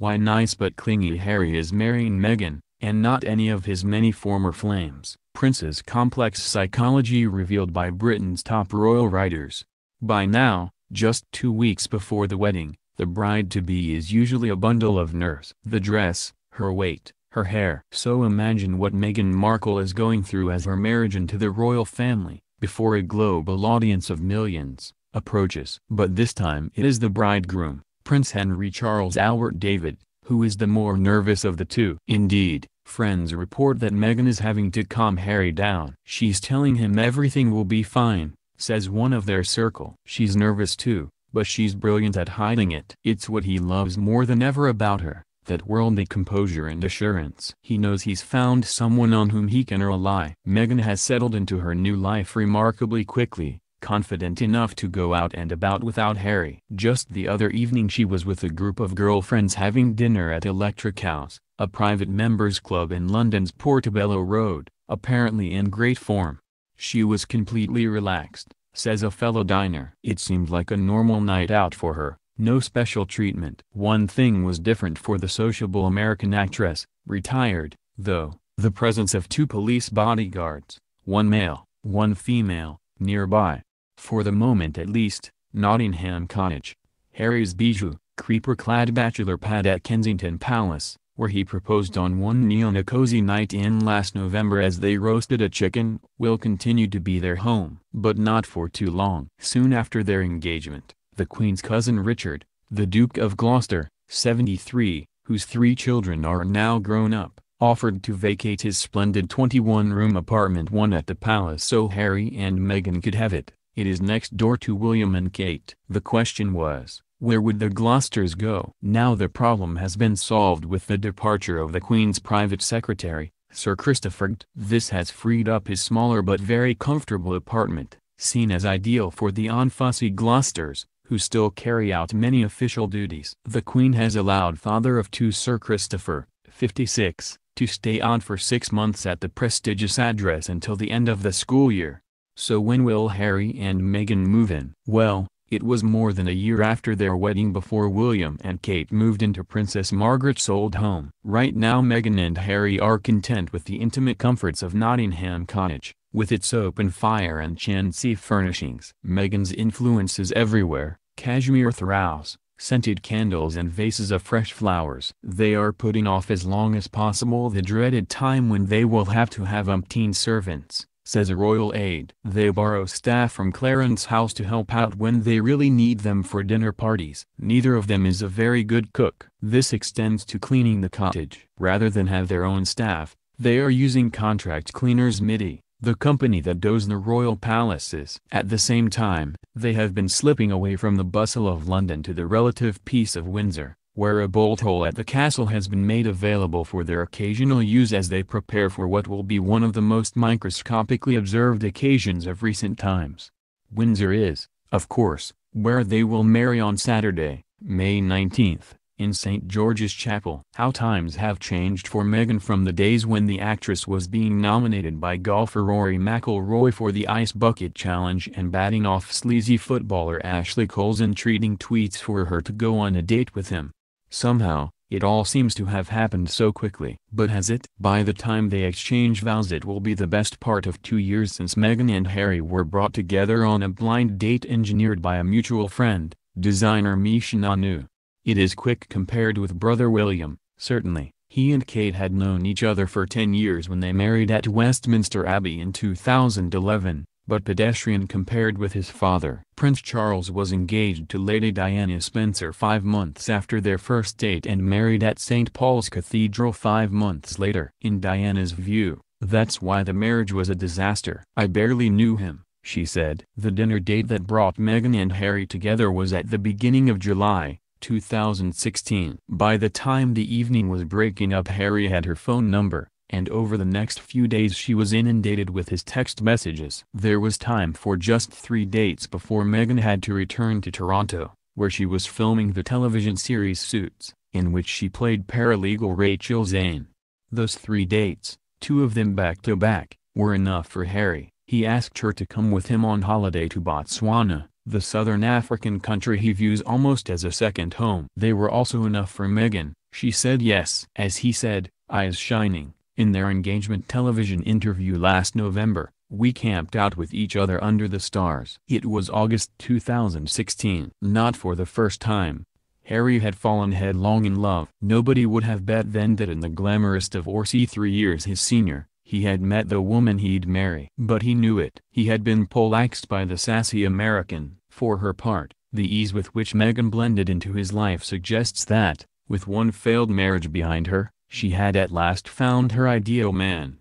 Why nice but clingy Harry is marrying Meghan, and not any of his many former flames. Prince's complex psychology revealed by Britain's top royal writers. By now, just 2 weeks before the wedding, the bride-to-be is usually a bundle of nerves. The dress, her weight, her hair. So imagine what Meghan Markle is going through as her marriage into the royal family, before a global audience of millions, approaches. But this time it is the bridegroom, Prince Henry Charles Albert David, who is the more nervous of the two. Indeed, friends report that Meghan is having to calm Harry down. She's telling him everything will be fine, says one of their circle. She's nervous too, but she's brilliant at hiding it. It's what he loves more than ever about her, that worldly composure and assurance. He knows he's found someone on whom he can rely. Meghan has settled into her new life remarkably quickly, confident enough to go out and about without Harry. Just the other evening she was with a group of girlfriends having dinner at Electric House, a private members club in London's Portobello Road, apparently in great form. She was completely relaxed, says a fellow diner. It seemed like a normal night out for her, no special treatment. One thing was different for the sociable American actress, retired, though: the presence of 2 police bodyguards, one male, one female, nearby. For the moment at least, Nottingham Cottage. Harry's bijou, creeper-clad bachelor pad at Kensington Palace, where he proposed on one knee on a cozy night in last November as they roasted a chicken, will continue to be their home. But not for too long. Soon after their engagement, the Queen's cousin Richard, the Duke of Gloucester, 73, whose 3 children are now grown up, offered to vacate his splendid 21-room apartment one at the palace so Harry and Meghan could have it. It is next door to William and Kate. The question was, where would the Gloucesters go? Now the problem has been solved with the departure of the Queen's private secretary, Sir Christopher. This has freed up his smaller but very comfortable apartment, seen as ideal for the unfussy Gloucesters, who still carry out many official duties. The Queen has allowed father of 2 Sir Christopher, 56, to stay on for 6 months at the prestigious address until the end of the school year. So when will Harry and Meghan move in? Well, it was more than a year after their wedding before William and Kate moved into Princess Margaret's old home. Right now Meghan and Harry are content with the intimate comforts of Nottingham Cottage, with its open fire and chintzy furnishings. Meghan's influence is everywhere: cashmere throws, scented candles and vases of fresh flowers. They are putting off as long as possible the dreaded time when they will have to have umpteen servants, says a royal aide. They borrow staff from Clarence House to help out when they really need them for dinner parties. Neither of them is a very good cook. This extends to cleaning the cottage. Rather than have their own staff, they are using contract cleaners MIDI, the company that does the royal palaces. At the same time, they have been slipping away from the bustle of London to the relative peace of Windsor, where a bolt hole at the castle has been made available for their occasional use as they prepare for what will be one of the most microscopically observed occasions of recent times. Windsor is, of course, where they will marry on Saturday, May 19th, in St. George's Chapel. How times have changed for Meghan from the days when the actress was being nominated by golfer Rory McIlroy for the Ice Bucket Challenge and batting off sleazy footballer Ashley Cole's entreating tweets for her to go on a date with him. Somehow, it all seems to have happened so quickly. But has it? By the time they exchange vows it will be the best part of 2 years since Meghan and Harry were brought together on a blind date engineered by a mutual friend, designer Misha Nanu. It is quick compared with brother William. Certainly, he and Kate had known each other for 10 years when they married at Westminster Abbey in 2011. But pedestrian compared with his father. Prince Charles was engaged to Lady Diana Spencer 5 months after their first date and married at St. Paul's Cathedral 5 months later. In Diana's view, that's why the marriage was a disaster. "I barely knew him," she said. The dinner date that brought Meghan and Harry together was at the beginning of July 2016. By the time the evening was breaking up Harry had her phone number, and over the next few days she was inundated with his text messages. There was time for just 3 dates before Meghan had to return to Toronto, where she was filming the television series Suits, in which she played paralegal Rachel Zane. Those 3 dates, 2 of them back-to-back, were enough for Harry. He asked her to come with him on holiday to Botswana, the southern African country he views almost as a second home. They were also enough for Meghan, She said yes. As he said, eyes shining, in their engagement television interview last November, "We camped out with each other under the stars." It was August 2016. Not for the first time, Harry had fallen headlong in love. Nobody would have bet then that in the glamorous divorce 3 years his senior, he had met the woman he'd marry. But he knew it. He had been poleaxed by the sassy American. For her part, the ease with which Meghan blended into his life suggests that, with one failed marriage behind her, she had at last found her ideal man.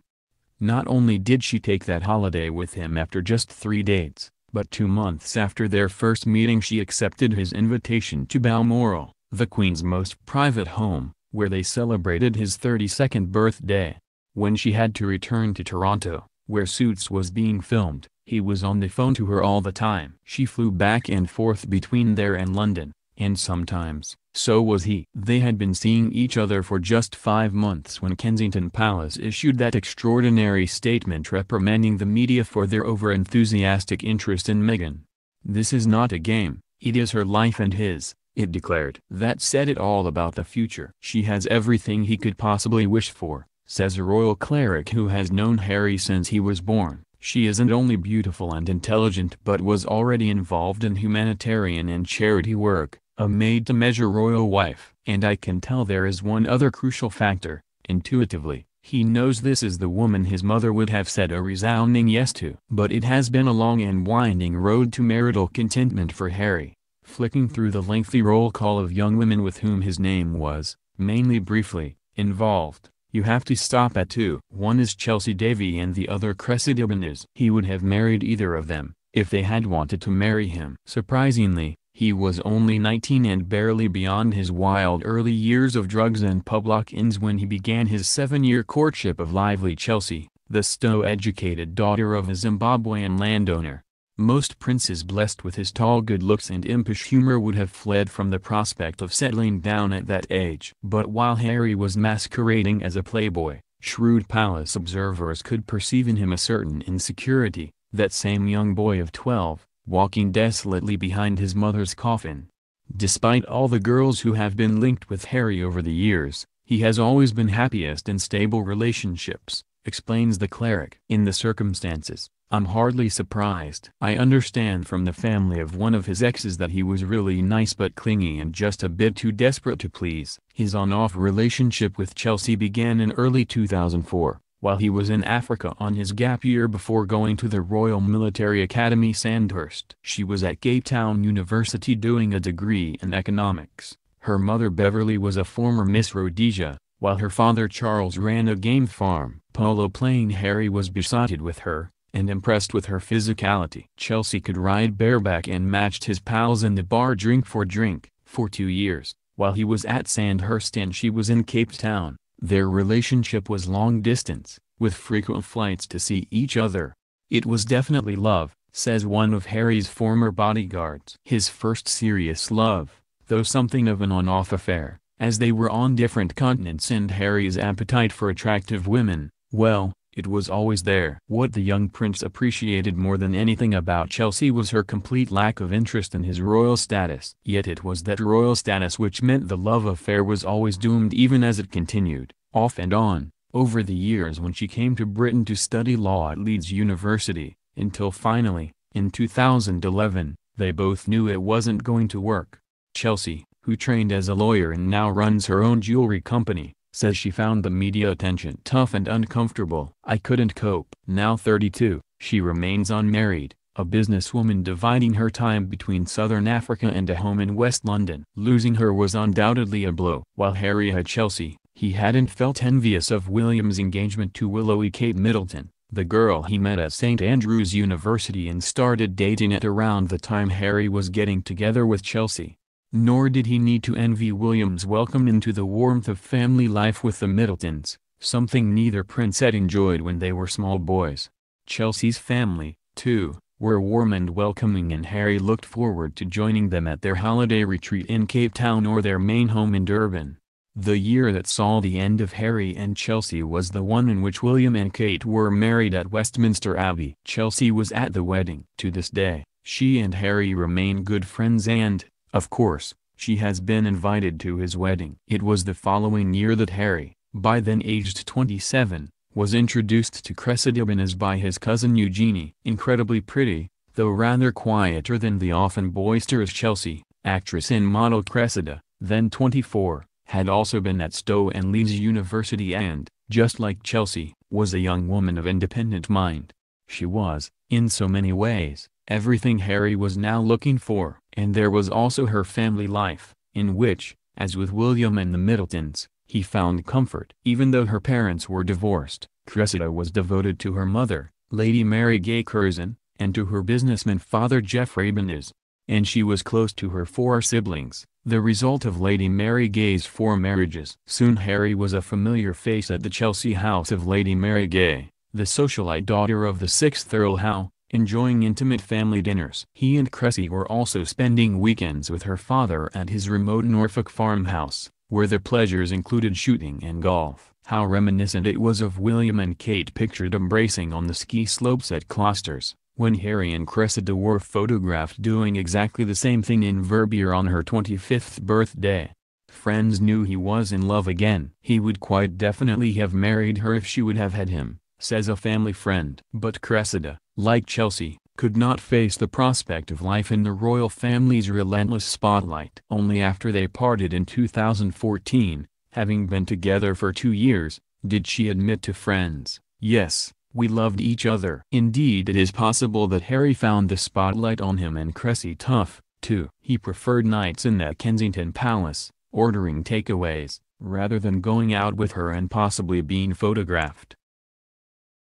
Not only did she take that holiday with him after just 3 dates, but 2 months after their first meeting she accepted his invitation to Balmoral, the Queen's most private home, where they celebrated his 32nd birthday. When she had to return to Toronto, where Suits was being filmed, he was on the phone to her all the time. She flew back and forth between there and London, and sometimes, so was he. They had been seeing each other for just 5 months when Kensington Palace issued that extraordinary statement reprimanding the media for their over-enthusiastic interest in Meghan. "This is not a game, it is her life and his," it declared. That said it all about the future. "She has everything he could possibly wish for," says a royal cleric who has known Harry since he was born. "She isn't only beautiful and intelligent but was already involved in humanitarian and charity work, a made-to-measure royal wife. And I can tell there is one other crucial factor, intuitively, he knows this is the woman his mother would have said a resounding yes to." But it has been a long and winding road to marital contentment for Harry. Flicking through the lengthy roll call of young women with whom his name was, mainly briefly, involved, you have to stop at 2. One is Chelsea Davy and the other Cressida Ibanez. He would have married either of them, if they had wanted to marry him. Surprisingly, he was only 19 and barely beyond his wild early years of drugs and pub lock-ins when he began his 7-year courtship of lively Chelsea, the Stowe-educated daughter of a Zimbabwean landowner. Most princes blessed with his tall good looks and impish humor would have fled from the prospect of settling down at that age. But while Harry was masquerading as a playboy, shrewd palace observers could perceive in him a certain insecurity, that same young boy of 12, walking desolately behind his mother's coffin. Despite all the girls who have been linked with Harry over the years, he has always been happiest in stable relationships, explains the cleric. "In the circumstances, I'm hardly surprised. I understand from the family of one of his exes that he was really nice but clingy and just a bit too desperate to please." His on-off relationship with Chelsea began in early 2004, while he was in Africa on his gap year before going to the Royal Military Academy Sandhurst. She was at Cape Town University doing a degree in economics. Her mother Beverly was a former Miss Rhodesia, while her father Charles ran a game farm. Polo-playing Harry was besotted with her, and impressed with her physicality. Chelsea could ride bareback and matched his pals in the bar drink for 2 years, while he was at Sandhurst and she was in Cape Town. Their relationship was long distance, with frequent flights to see each other. "It was definitely love," says one of Harry's former bodyguards. His first serious love, though something of an on-off affair, as they were on different continents and Harry's appetite for attractive women, well, it was always there. What the young prince appreciated more than anything about Chelsea was her complete lack of interest in his royal status. Yet it was that royal status which meant the love affair was always doomed even as it continued, off and on, over the years when she came to Britain to study law at Leeds University, until finally, in 2011, they both knew it wasn't going to work. Chelsea, who trained as a lawyer and now runs her own jewelry company, says she found the media attention tough and uncomfortable. "I couldn't cope." Now 32, she remains unmarried, a businesswoman dividing her time between southern Africa and a home in West London. Losing her was undoubtedly a blow. While Harry had Chelsea, he hadn't felt envious of William's engagement to willowy Kate Middleton, the girl he met at St Andrews University and started dating at around the time Harry was getting together with Chelsea. Nor did he need to envy William's welcome into the warmth of family life with the Middletons, something neither prince had enjoyed when they were small boys. Chelsea's family, too, were warm and welcoming and Harry looked forward to joining them at their holiday retreat in Cape Town or their main home in Durban. The year that saw the end of Harry and Chelsea was the one in which William and Kate were married at Westminster Abbey. Chelsea was at the wedding. To this day, she and Harry remain good friends and, of course, She has been invited to his wedding. It was the following year that Harry, by then aged 27, was introduced to Cressida Bynez by his cousin Eugenie. Incredibly pretty, though rather quieter than the often boisterous Chelsea, actress and model Cressida, then 24, had also been at Stowe and Leeds University and, just like Chelsea, was a young woman of independent mind. She was, in so many ways, everything Harry was now looking for. And there was also her family life, in which, as with William and the Middletons, he found comfort. Even though her parents were divorced, Cressida was devoted to her mother, Lady Mary Gay Curzon, and to her businessman father Geoffrey Bynez. And she was close to her 4 siblings, the result of Lady Mary Gay's 4 marriages. Soon Harry was a familiar face at the Chelsea house of Lady Mary Gay, the socialite daughter of the 6th Earl Howe, enjoying intimate family dinners. He and Cressy were also spending weekends with her father at his remote Norfolk farmhouse, where the pleasures included shooting and golf. How reminiscent it was of William and Kate pictured embracing on the ski slopes at Closters, when Harry and Cressida were photographed doing exactly the same thing in Verbier on her 25th birthday. Friends knew he was in love again. He would quite definitely have married her if she would have had him, says a family friend. But Cressida, like Chelsea, could not face the prospect of life in the royal family's relentless spotlight. Only after they parted in 2014, having been together for 2 years, did she admit to friends, "Yes, we loved each other." Indeed, it is possible that Harry found the spotlight on him and Cressy tough, too. He preferred nights in that Kensington palace, ordering takeaways, rather than going out with her and possibly being photographed.